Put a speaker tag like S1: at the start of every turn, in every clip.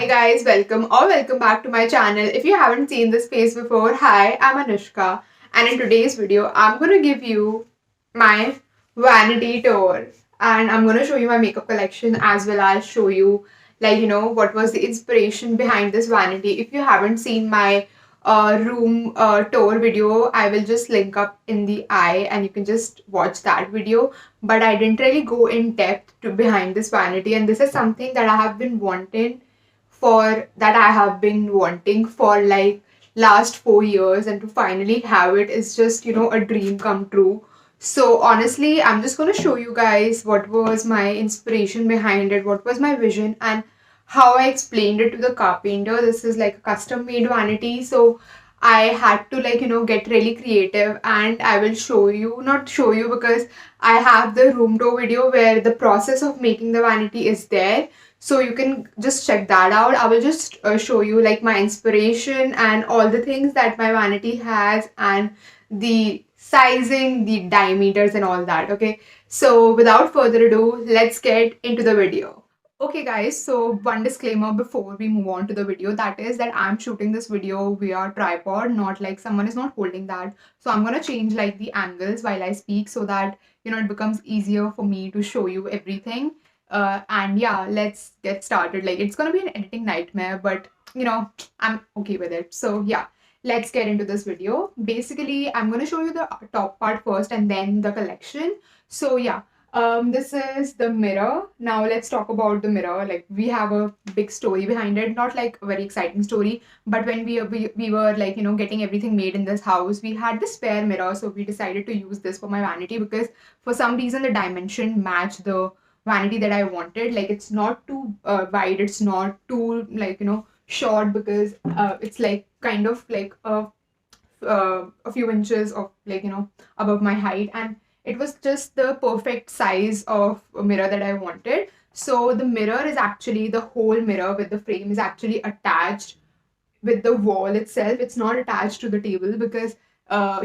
S1: Hi guys, welcome back to my channel. If you haven't seen this face before, hi, I'm Anoushka, and in today's video I'm going to give you my vanity tour, and I'm going to show you my makeup collection as well as show you what was the inspiration behind this vanity. If you haven't seen my room tour video, I will just link up in the eye and you can just watch that video. But I didn't really go in depth to behind this vanity, and this is something that I have been wanting for like last 4 years, and to finally have it is just a dream come true. So honestly, I'm just gonna show you guys what was my inspiration behind it, what was my vision, and how I explained it to the carpenter. This is like a custom made vanity, so I had to get really creative, and I will show you, not show you because I have the room tour video where the process of making the vanity is there, so you can just check that out. I will just show you like my inspiration and all the things that my vanity has, and the sizing, the diameters and all that. Okay, so without further ado, let's get into the video. Okay guys, so one disclaimer before we move on to the video, that is that I'm shooting this video via tripod, not like someone is not holding that. So I'm gonna change like the angles while I speak so that it becomes easier for me to show you everything. And yeah, let's get started. Like, it's gonna be an editing nightmare, but I'm okay with it. So yeah, let's get into this video. Basically, I'm gonna show you the top part first and then the collection. So yeah, this is the mirror. Now let's talk about the mirror. Like, we have a big story behind it, not like a very exciting story, but when we were like getting everything made in this house, we had this spare mirror, so we decided to use this for my vanity because for some reason the dimension matched the vanity that I wanted. Like, it's not too wide, it's not too short, because it's like kind of like a few inches of above my height, and it was just the perfect size of a mirror that I wanted. So the mirror is actually, the whole mirror with the frame is actually attached with the wall itself. It's not attached to the table because our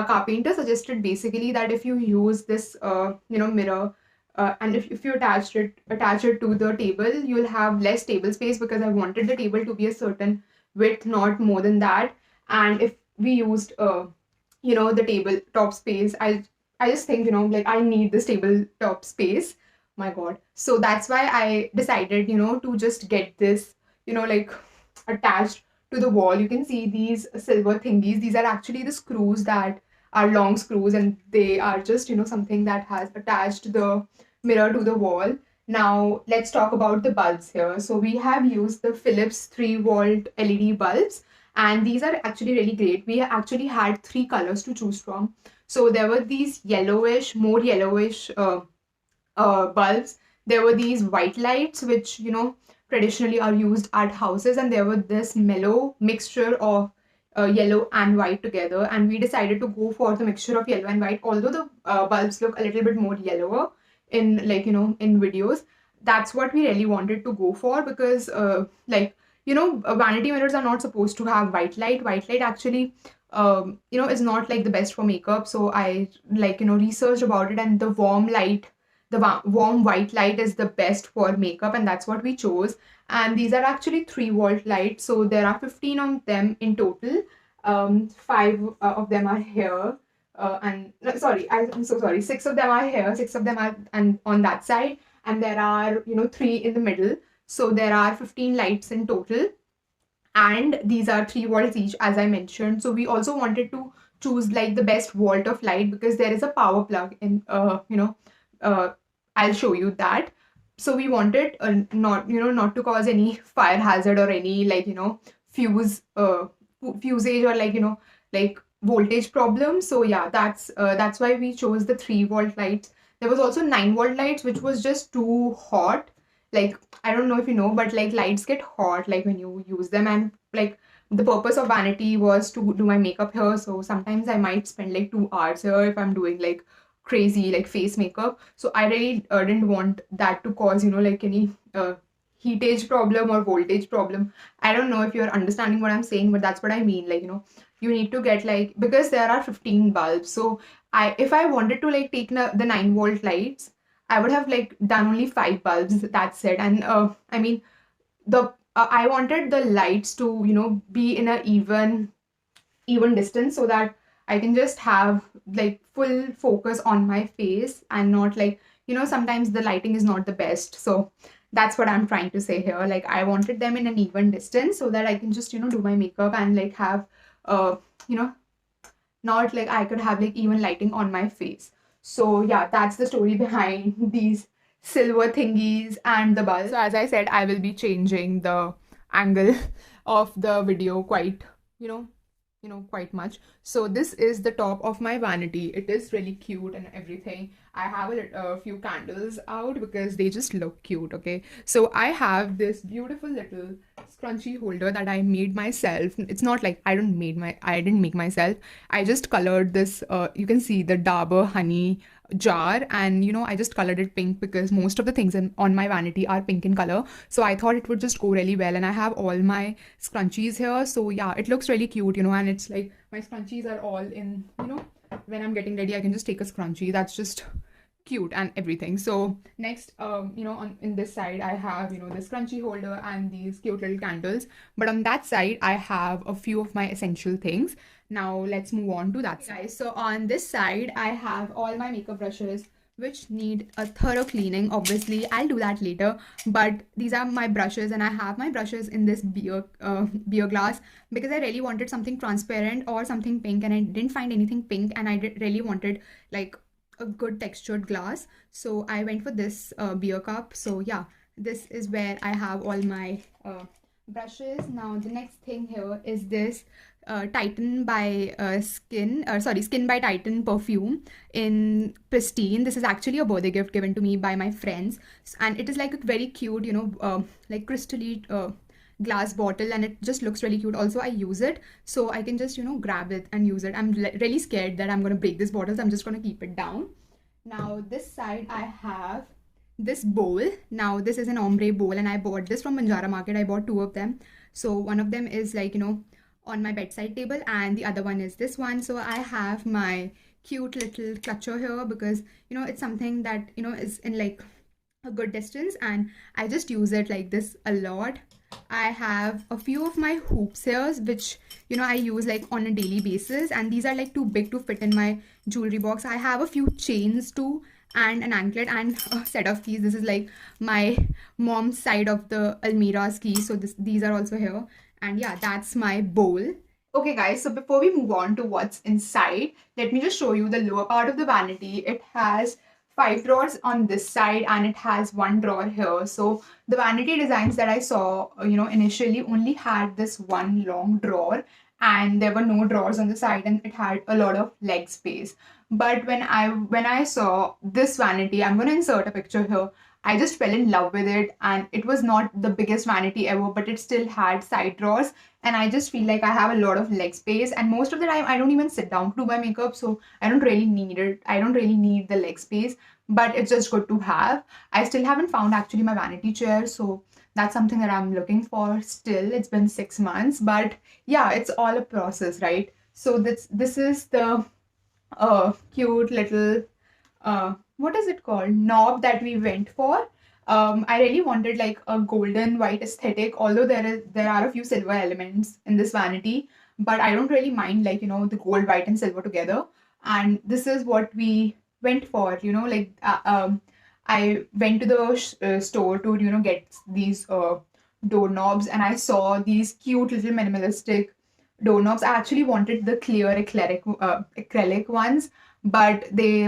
S1: carpenter suggested basically that if you use this mirror, and if you attach it to the table, you'll have less table space, because I wanted the table to be a certain width, not more than that. And if we used the table top space, I just think like I need this table top space. My god. So that's why I decided to just get this like attached to the wall. You can see these silver thingies. These are actually the screws that are long screws, and they are just something that has attached the mirror to the wall. Now let's talk about the bulbs here. So we have used the Philips 3-volt LED bulbs, and these are actually really great. We actually had 3 colors to choose from. So there were these more yellowish bulbs. There were these white lights, which traditionally are used at houses, and there were this mellow mixture of yellow and white together. And we decided to go for the mixture of yellow and white, although the bulbs look a little bit more yellower in in videos. That's what we really wanted to go for, because vanity mirrors are not supposed to have white light. White light actually is not like the best for makeup. So I researched about it, and the warm white light is the best for makeup, and that's what we chose. And these are actually 3-volt lights, so there are 15 of them in total. Five of them are here, and no, sorry, I'm so sorry. 6 of them are here, 6 of them are and on that side, and there are 3 in the middle. So there are 15 lights in total, and these are 3 volts each, as I mentioned. So we also wanted to choose like the best volt of light, because there is a power plug in uh, I'll show you that. So we wanted not to cause any fire hazard or any fuse fusage or like voltage problem. So yeah, that's why we chose the 3-volt lights. There was also 9-volt lights, which was just too hot. Like, I don't know if you know, but like lights get hot like when you use them, and like the purpose of vanity was to do my makeup here. So sometimes I might spend like 2 hours here if I'm doing like crazy like face makeup. So I really didn't want that to cause like any heatage problem or voltage problem. I don't know if you're understanding what I'm saying, but that's what I mean. Like, you need to get like, because there are 15 bulbs. So if I wanted to like take the 9-volt lights, I would have like done only 5 bulbs. That's it. And I mean, the I wanted the lights to, be in a even distance so that I can just have like full focus on my face and not like, sometimes the lighting is not the best. So that's what I'm trying to say here. Like I wanted them in an even distance so that I can just, do my makeup and like have, you know, not like I could have like even lighting on my face. So yeah, that's the story behind these silver thingies and the bulb. So as I said, I will be changing the angle of the video quite, you know, quite much. So this is the top of my vanity. It is really cute and everything. I have a few candles out because they just look cute. Okay, so I have this beautiful little scrunchie holder that I made myself. It's not like I didn't make myself. I just colored this. You can see the Dabur honey jar, and I just colored it pink because most of the things on my vanity are pink in color. So I thought it would just go really well, and I have all my scrunchies here. So yeah, it looks really cute, and it's like my scrunchies are all in, when I'm getting ready, I can just take a scrunchie. That's just cute and everything. So next, on in this side I have, the scrunchie holder and these cute little candles, but on that side I have a few of my essential things. Now let's move on to that side. So on this side I have all my makeup brushes which need a thorough cleaning. Obviously I'll do that later, but these are my brushes, and I have my brushes in this beer glass because I really wanted something transparent or something pink, and I didn't find anything pink, and I really wanted like a good textured glass. So I went for this beer cup. So yeah, this is where I have all my brushes. Now the next thing here is this Titan by Skin by Titan perfume in Pristine. This is actually a birthday gift given to me by my friends, and it is like a very cute, like crystally glass bottle, and it just looks really cute. Also I use it so I can just grab it and use it. I'm really scared that I'm gonna break this bottle, so I'm just gonna keep it down. Now this side I have this bowl. Now this is an ombre bowl, and I bought this from Banjara Market. I bought two of them. So one of them is like on my bedside table, and the other one is this one. So I have my cute little clutcher here because it's something that is in like a good distance, and I just use it like this a lot. I have a few of my hoops here which I use like on a daily basis, and these are like too big to fit in my jewelry box. I have a few chains too, and an anklet, and a set of keys. This is like my mom's side of the Almira's keys, so these are also here. And yeah, that's my bowl. Okay guys, so before we move on to what's inside, let me just show you the lower part of the vanity. It has 5 drawers on this side, and it has 1 drawer here. So the vanity designs that I saw, initially only had this one long drawer, and there were no drawers on the side, and it had a lot of leg space. But when I saw this vanity, I'm gonna insert a picture here. I just fell in love with it, and it was not the biggest vanity ever, but it still had side drawers, and I just feel like I have a lot of leg space, and most of the time I don't even sit down to do my makeup, so I don't really need it. I don't really need the leg space, but it's just good to have. I still haven't found actually my vanity chair, so that's something that I'm looking for still. It's been 6 months, but yeah, it's all a process, right? So this is the cute little what is it called, knob that we went for. I really wanted like a golden white aesthetic, although there are a few silver elements in this vanity, but I don't really mind like the gold, white and silver together. And this is what we went for, like I went to the store to get these doorknobs, and I saw these cute little minimalistic doorknobs. I actually wanted the clear acrylic ones, but they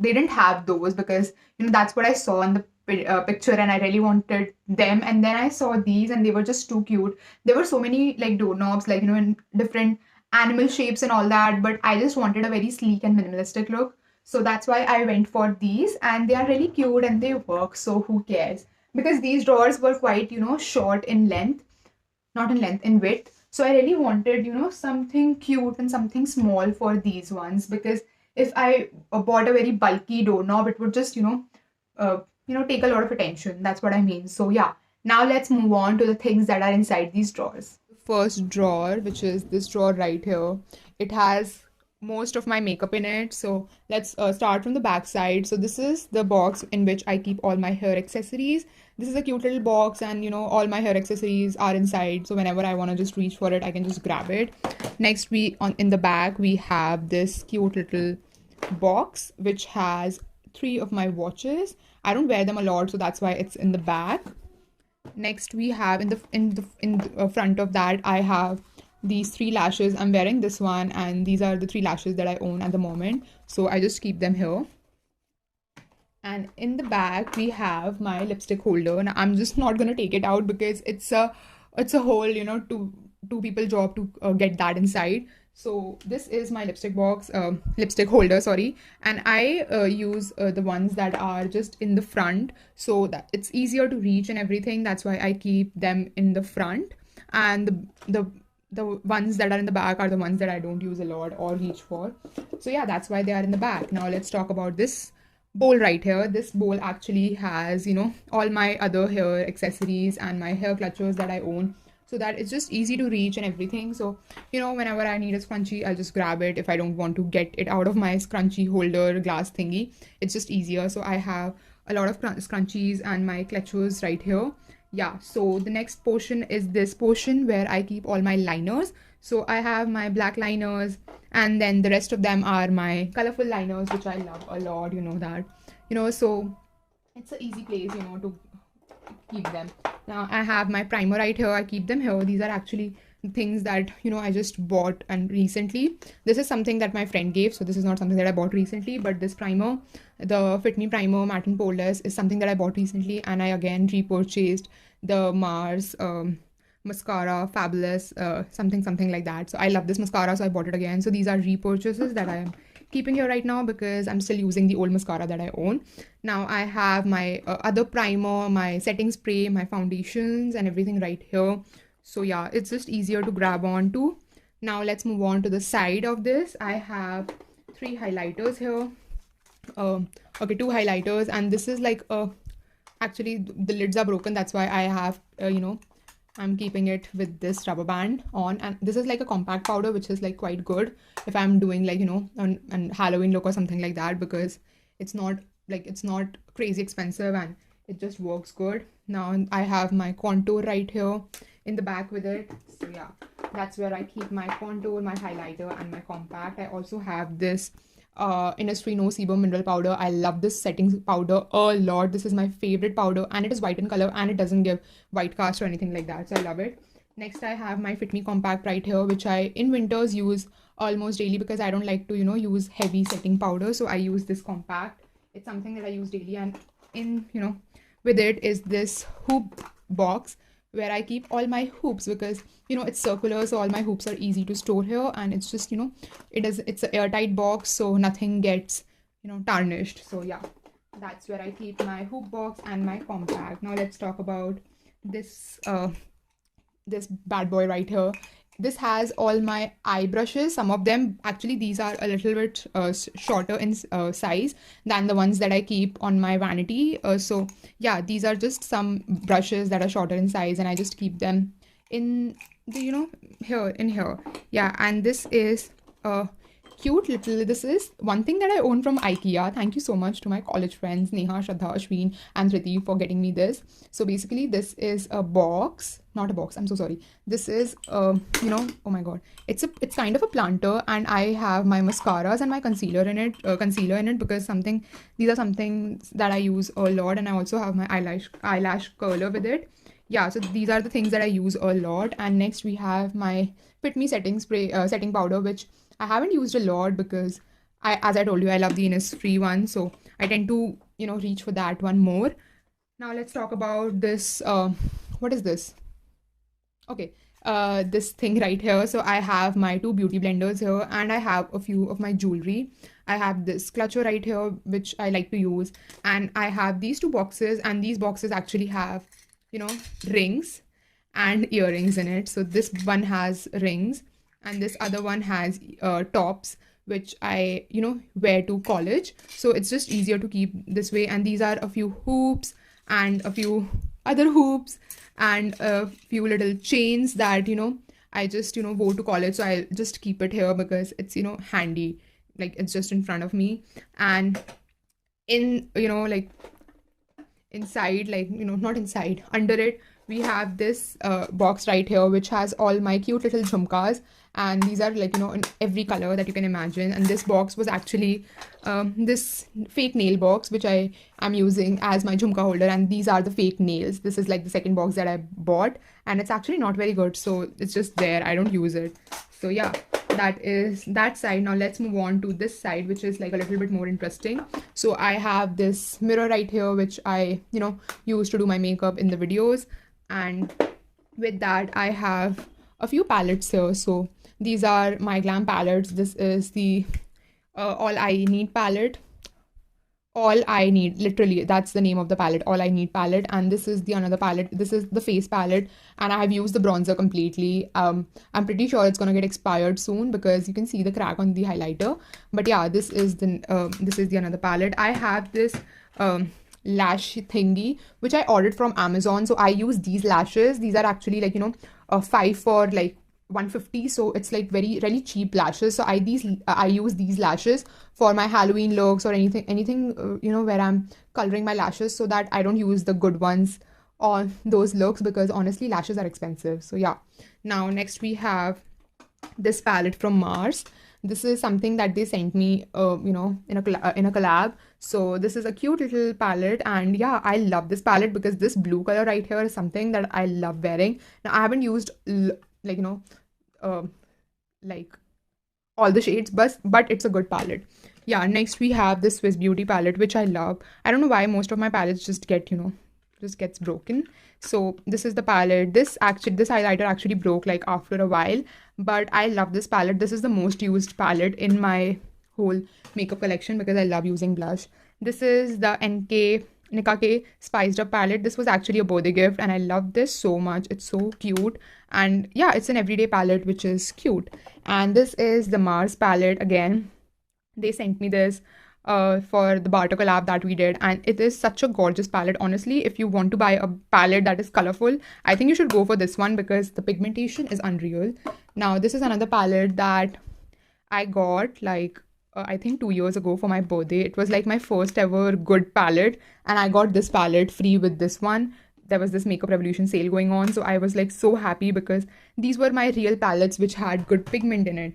S1: didn't have those because that's what I saw in the picture, and I really wanted them. And then I saw these, and they were just too cute. There were so many like doorknobs, like in different animal shapes and all that, but I just wanted a very sleek and minimalistic look. So that's why I went for these, and they are really cute and they work. So who cares? Because these drawers were quite short in length, not in length, in width. So I really wanted, something cute and something small for these ones, because if I bought a very bulky doorknob, it would just, take a lot of attention. That's what I mean. So yeah, now let's move on to the things that are inside these drawers. First drawer, which is this drawer right here, it has most of my makeup in it. So let's start from the back side. So this is the box in which I keep all my hair accessories. This is a cute little box, and all my hair accessories are inside, so whenever I want to just reach for it, I can just grab it. Next, we on in the back we have this cute little box which has three of my watches. I don't wear them a lot, so that's why it's in the back. Next, we have in the front of that, I have these three lashes. I'm wearing this one, and these are the three lashes that I own at the moment, so I just keep them here. And in the back we have my lipstick holder. Now I'm just not gonna take it out because it's a whole two people job to get that inside. So this is my lipstick box, lipstick holder, sorry. And I use the ones that are just in the front, so that it's easier to reach and everything. That's why I keep them in the front. And the ones that are in the back are the ones that I don't use a lot or reach for. So yeah, that's why they are in the back. Now let's talk about this bowl right here. This bowl actually has all my other hair accessories and my hair clutches that I own, so that it's just easy to reach and everything. So whenever I need a scrunchie, I'll just grab it. If I don't want to get it out of my scrunchie holder glass thingy, it's just easier. So I have a lot of scrunchies and my clutches right here. Yeah, so the next portion is this portion where I keep all my liners. So I have my black liners, and then the rest of them are my colorful liners, which I love a lot, that. So it's an easy place, to keep them. Now I have my primer right here. I keep them here. These are actually things that I just bought and recently. This is something that my friend gave, so this is not something that I bought recently. But this primer, the Fit Me Primer Matte and Poreless, is something that I bought recently, and I again repurchased the Mars mascara Fabulous, something like that. So I love this mascara, so I bought it again. So these are repurchases that I am keeping here right now because I'm still using the old mascara that I own. Now I have my other primer, my setting spray, my foundations and everything right here. So yeah, it's just easier to grab on to. Now let's move on to the side of this. I have three highlighters here. Okay, two highlighters, and this is like actually the lids are broken, that's why I have I'm keeping it with this rubber band on. And this is like a compact powder, which is like quite good if I'm doing like an Halloween look or something like that, because it's not crazy expensive and it just works good. Now I have my contour right here in the back with it. So yeah, that's where I keep my contour, my highlighter and my compact. I also have this Innisfree No Sebum mineral powder. I love this setting powder a lot. This is my favorite powder, and it is white in color and it doesn't give white cast or anything like that, so I love it. Next, I have my Fit Me compact right here, which I in winters use almost daily because I don't like to use heavy setting powder, so I use this compact. It's something that I use daily. And in with it is this hoop box where I keep all my hoops, because it's circular, so all my hoops are easy to store here, and it's just it's an airtight box, so nothing gets tarnished. So yeah, that's where I keep my hoop box and my compact. Now let's talk about this this bad boy right here. This has all my eye brushes. Some of them, actually these are a little bit shorter in size than the ones that I keep on my vanity. So yeah, these are just some brushes that are shorter in size, and I just keep them in the here. Yeah, and this is cute little, this is one thing that I own from IKEA. Thank you so much to my college friends Neha, Shraddha, Ashwin and Thriti for getting me this. So basically this is a box, not a box, I'm so sorry. This is oh my god, it's kind of a planter, and I have my mascaras and my concealer in it because these are some things that I use a lot, and I also have my eyelash curler with it. Yeah, so these are the things that I use a lot. And next we have my Fit Me setting spray, setting powder, which I haven't used a lot because as I told you, I love the Innisfree one, so I tend to reach for that one more. Now let's talk about this. What is this? Okay, this thing right here. So I have my two beauty blenders here, and I have a few of my jewelry. I have this clutcher right here, which I like to use, and I have these two boxes, and these boxes actually have rings and earrings in it. So this one has rings, and this other one has tops, which I wear to college, so it's just easier to keep this way. And these are a few hoops and a few other hoops and a few little chains that I just, go to college, so I just keep it here because it's, handy. Like, it's just in front of me. And in, like, inside, like, not inside, under it, we have this box right here, which has all my cute little jhumkas. And these are, like, in every color that you can imagine. And this box was actually this fake nail box, which I am using as my jhumka holder. And these are the fake nails. This is like the second box that I bought, and it's actually not very good, so it's just there. I don't use it. So yeah, that is that side. Now let's move on to this side, which is like a little bit more interesting. So I have this mirror right here, which I use to do my makeup in the videos. And with that, I have a few palettes here. So these are my glam palettes. This is the All I Need palette. All I Need, literally, that's the name of the palette, All I Need palette. And this is the another palette. This is the face palette, and I have used the bronzer completely. I'm pretty sure it's gonna get expired soon because you can see the crack on the highlighter. But yeah, this is the another palette. I have this lash thingy which I ordered from Amazon. So I use these lashes. These are actually like 5 for like 150, so it's like very really cheap lashes. So I use these lashes for my Halloween looks or anything where I'm coloring my lashes, so that I don't use the good ones on those looks, because honestly lashes are expensive. So yeah, now next we have this palette from Mars. This is something that they sent me in a collab. So this is a cute little palette, and yeah, I love this palette because this blue color right here is something that I love wearing. Now I haven't used like like all the shades, but it's a good palette. Yeah, next we have this Swiss Beauty palette, which I love. I don't know why most of my palettes just gets broken. So this is the palette. This highlighter actually broke like after a while, but I love this palette. This is the most used palette in my whole makeup collection because I love using blush. This is the Nika K spiced up palette. This was actually a birthday gift, and I love this so much. It's so cute, and yeah, it's an everyday palette, which is cute. And this is the Mars palette again. They sent me this for the barter collab that we did, and it is such a gorgeous palette. Honestly, if you want to buy a palette that is colorful, I think you should go for this one because the pigmentation is unreal. Now this is another palette that I got like I think 2 years ago for my birthday. It was like my first ever good palette, and I got this palette free with this one. There was this Makeup Revolution sale going on, so I was like so happy because these were my real palettes which had good pigment in it.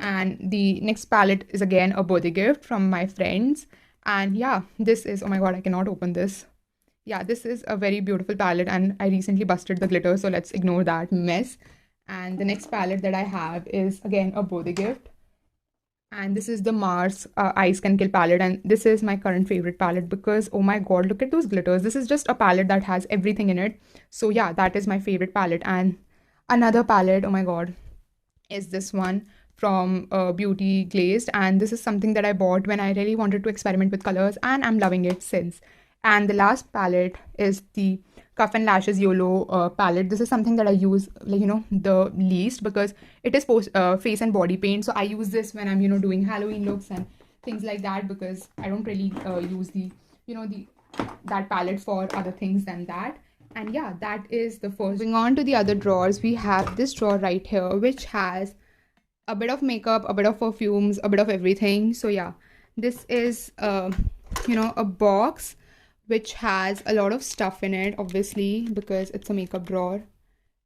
S1: And the next palette is again a birthday gift from my friends. And yeah, this is, oh my god, I cannot open this. Yeah, this is a very beautiful palette, and I recently busted the glitter, so let's ignore that mess. And the next palette that I have is again a birthday gift. And this is the Mars Ice Can Kill palette, and this is my current favorite palette because oh my god, look at those glitters. This is just a palette that has everything in it. So yeah, that is my favorite palette. And another palette, oh my god, is this one from Beauty Glazed, and this is something that I bought when I really wanted to experiment with colors, and I'm loving it since. And the last palette is the Cuff and Lashes YOLO palette. This is something that I use like the least because it is face and body paint. So I use this when I'm doing Halloween looks and things like that, because I don't really use the that palette for other things than that. And yeah, that is the first. Moving on to the other drawers, we have this drawer right here which has a bit of makeup, a bit of perfumes, a bit of everything. So yeah, this is a box which has a lot of stuff in it, obviously, because it's a makeup drawer.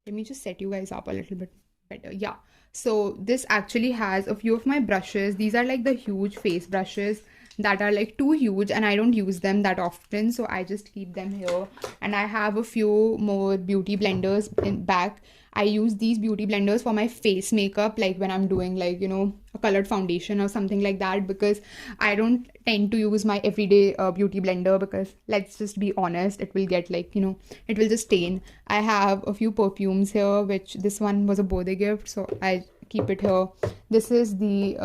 S1: Let me just set you guys up a little bit better. Yeah, so this actually has a few of my brushes. These are like the huge face brushes that are like too huge, and I don't use them that often, so I just keep them here. And I have a few more beauty blenders in back. I use these beauty blenders for my face makeup, like when I'm doing like a colored foundation or something like that, because I don't tend to use my everyday beauty blender, because let's just be honest, it will get like it will just stain. I have a few perfumes here, which this one was a birthday gift, so I keep it here. This is the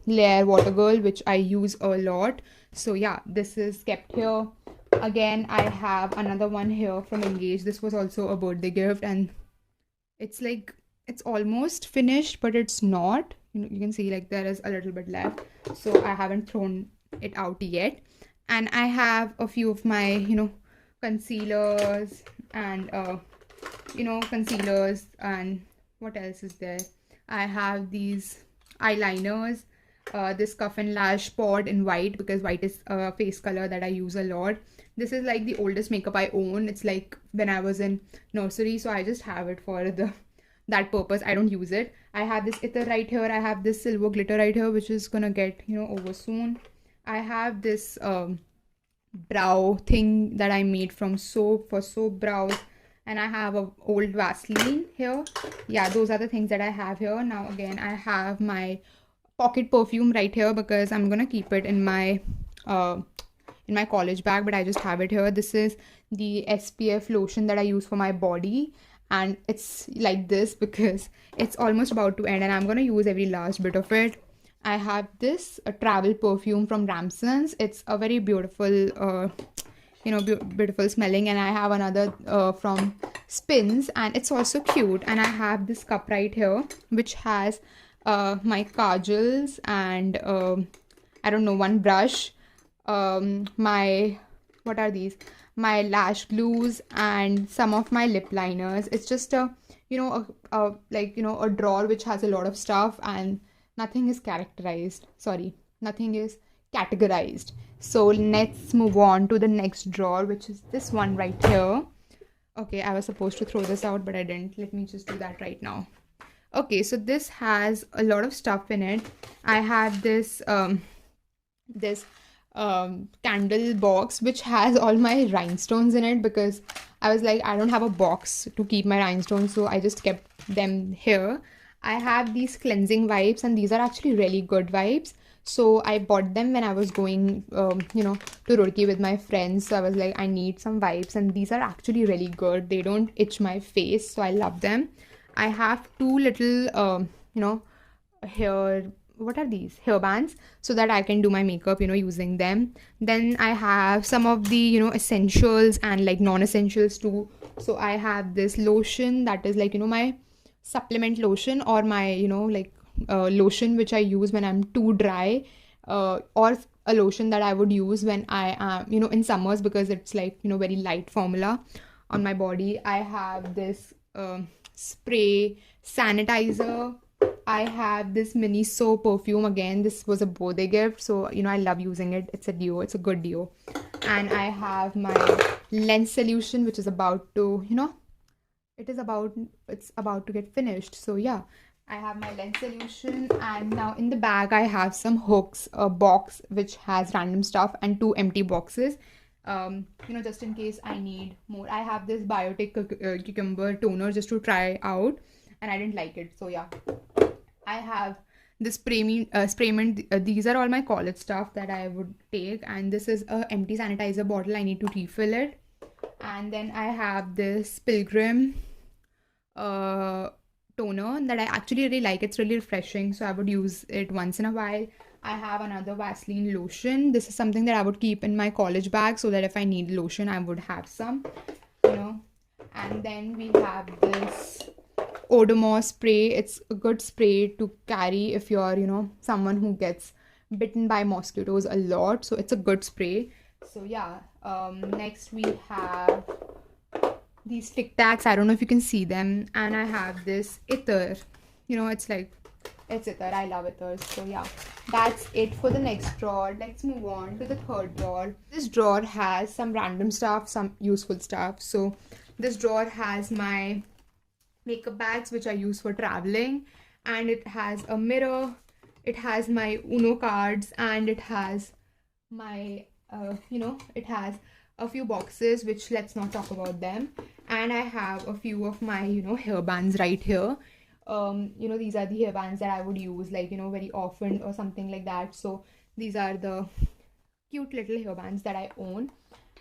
S1: Lair Water Girl, which I use a lot, so yeah, this is kept here. Again, I have another one here from Engage. This was also a birthday gift, and it's like it's almost finished, but it's not. You can see like there is a little bit left, so I haven't thrown it out yet. And I have a few of my concealers and concealers and what else is there? I have these eyeliners, this Cuff and Lash pod in white, because white is a face color that I use a lot. This is like the oldest makeup I own. It's like when I was in nursery, so I just have it for that purpose. I don't use it. I have this Ither right here. I have this silver glitter right here, which is gonna get, over soon. I have this brow thing that I made from soap for soap brows, and I have a old Vaseline here. Yeah, those are the things that I have here. Now again, I have my pocket perfume right here because I'm gonna keep it in my college bag, but I just have it here. This is the SPF lotion that I use for my body, and it's like this because it's almost about to end and I'm gonna use every last bit of it. I have this travel perfume from Ramson's. It's a very beautiful beautiful smelling, and I have another from Spins, and it's also cute. And I have this cup right here which has my kajals and I don't know, one brush, my, what are these, my lash glues, and some of my lip liners. It's just a drawer which has a lot of stuff, and nothing is nothing is categorized. So let's move on to the next drawer, which is this one right here. Okay, I was supposed to throw this out, but I didn't. Let me just do that right now. Okay, so this has a lot of stuff in it. I have this candle box which has all my rhinestones in it, because I was like, I don't have a box to keep my rhinestones, so I just kept them here. I have these cleansing wipes, and these are actually really good wipes. So I bought them when I was going, to Roorkee with my friends. So I was like, I need some wipes, and these are actually really good. They don't itch my face, so I love them. I have two little, hair, what are these? Hair bands, so that I can do my makeup, using them. Then I have some of the, essentials and like non-essentials too. So I have this lotion that is like, my supplement lotion, or my, lotion which I use when I'm too dry, or a lotion that I would use when I am, in summers, because it's like, very light formula on my body. I have this spray sanitizer. I have this mini soap perfume. Again, this was a birthday gift, so I love using it. It's a deo, it's a good deo. And I have my lens solution, which is about to, it's about to get finished. So yeah, I have my lens solution. And now in the bag I have some hooks, a box which has random stuff, and two empty boxes, just in case I need more. I have this biotic cucumber toner just to try out, and I didn't like it, so yeah. I have this spray mint. These are all my college stuff that I would take, and this is a empty sanitizer bottle. I need to refill it. And then I have this Pilgrim toner that I actually really like. It's really refreshing, so I would use it once in a while. I have another Vaseline lotion. This is something that I would keep in my college bag, so that if I need lotion, I would have some, And then we have this Odomos spray. It's a good spray to carry if you're, someone who gets bitten by mosquitoes a lot. So it's a good spray. So yeah, next we have these Tic Tacs. I don't know if you can see them. And I have this Ither. It's Ither. I love Ithers. So yeah, that's it for the next drawer. Let's move on to the third drawer. This drawer has some random stuff, some useful stuff. So this drawer has my makeup bags which I use for traveling, and it has a mirror, it has my Uno cards, and it has my it has a few boxes, which let's not talk about them. And I have a few of my hair bands right here. These are the hair bands that I would use like very often or something like that. So these are the cute little hair bands that I own,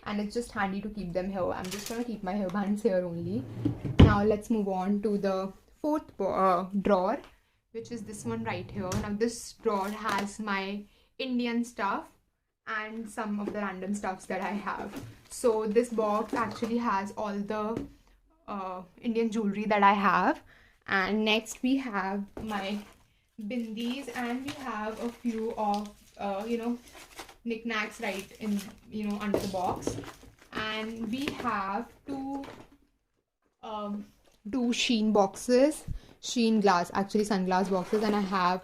S1: and it's just handy to keep them here. I'm just gonna keep my hair bands here only. Now let's move on to the fourth drawer, which is this one right here. Now this drawer has my Indian stuff and some of the random stuffs that I have. So this box actually has all the Indian jewelry that I have. And next we have my bindis, and we have a few of knickknacks right in under the box. And we have two Shein boxes. Sheen glass, actually sunglass boxes, and I have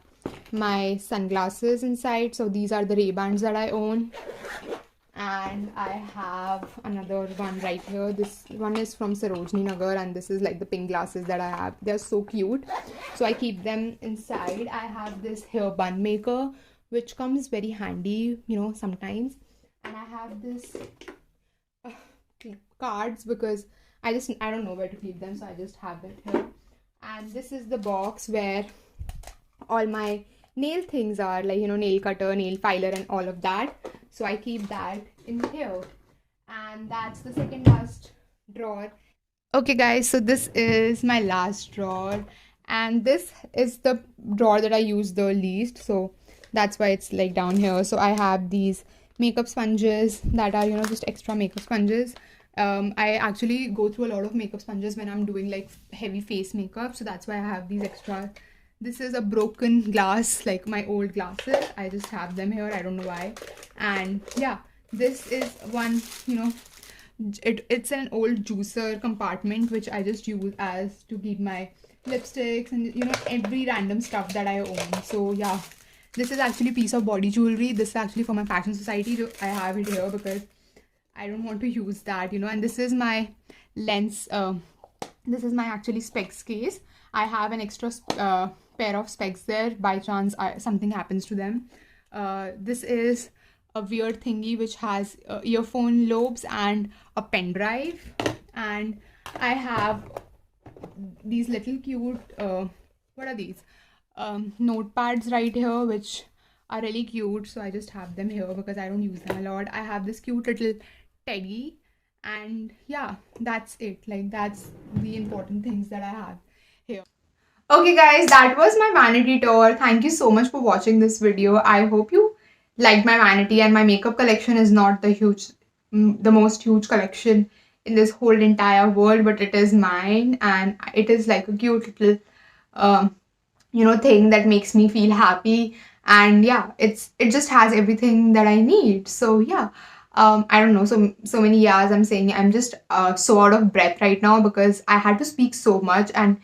S1: my sunglasses inside. So these are the Ray-Bans that I own. And I have another one right here. This one is from Sarojini Nagar, and this is like the pink glasses that I have. They're so cute, so I keep them inside. I have this hair bun maker, which comes very handy, sometimes. And I have this uh, cards, because I don't know where to keep them, so I just have it here. And this is the box where all my nail things are, like nail cutter, nail filer, and all of that. So I keep that in here. And that's the second last drawer. Okay guys, so this is my last drawer, and this is the drawer that I use the least, so that's why it's like down here. So I have these makeup sponges that are just extra makeup sponges. I actually go through a lot of makeup sponges when I'm doing like heavy face makeup, so that's why I have these extra. This is a broken glass, like my old glasses. I just have them here, I don't know why. And yeah, this is one, it's an old juicer compartment which I just use as to keep my lipsticks and every random stuff that I own. So yeah, this is actually a piece of body jewelry. This is actually for my fashion society. I have it here because I don't want to use that, and this is my lens. This is my actually specs case. I have an extra pair of specs there by chance something happens to them. This is a weird thingy which has earphone lobes and a pen drive. And I have these little cute, what are these? Notepads right here, which are really cute. So I just have them here because I don't use them a lot. I have this cute little teddy, and yeah, that's it. Like, that's the important things that I have here. Okay guys, that was my vanity tour. Thank you so much for watching this video. I hope you liked my vanity, and my makeup collection is not the most huge collection in this whole entire world, but it is mine, and it is like a cute little thing that makes me feel happy. And yeah, it just has everything that I need. So yeah, I don't know, so many years I'm saying, I'm just so out of breath right now because I had to speak so much. And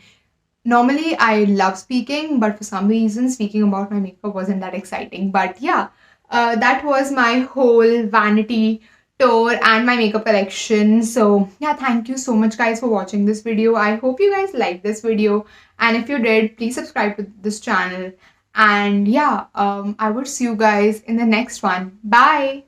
S1: normally I love speaking, but for some reason speaking about my makeup wasn't that exciting. But yeah, that was my whole vanity tour and my makeup collection. So yeah, thank you so much guys for watching this video. I hope you guys liked this video, and if you did, please subscribe to this channel. And yeah, I would see you guys in the next one. Bye.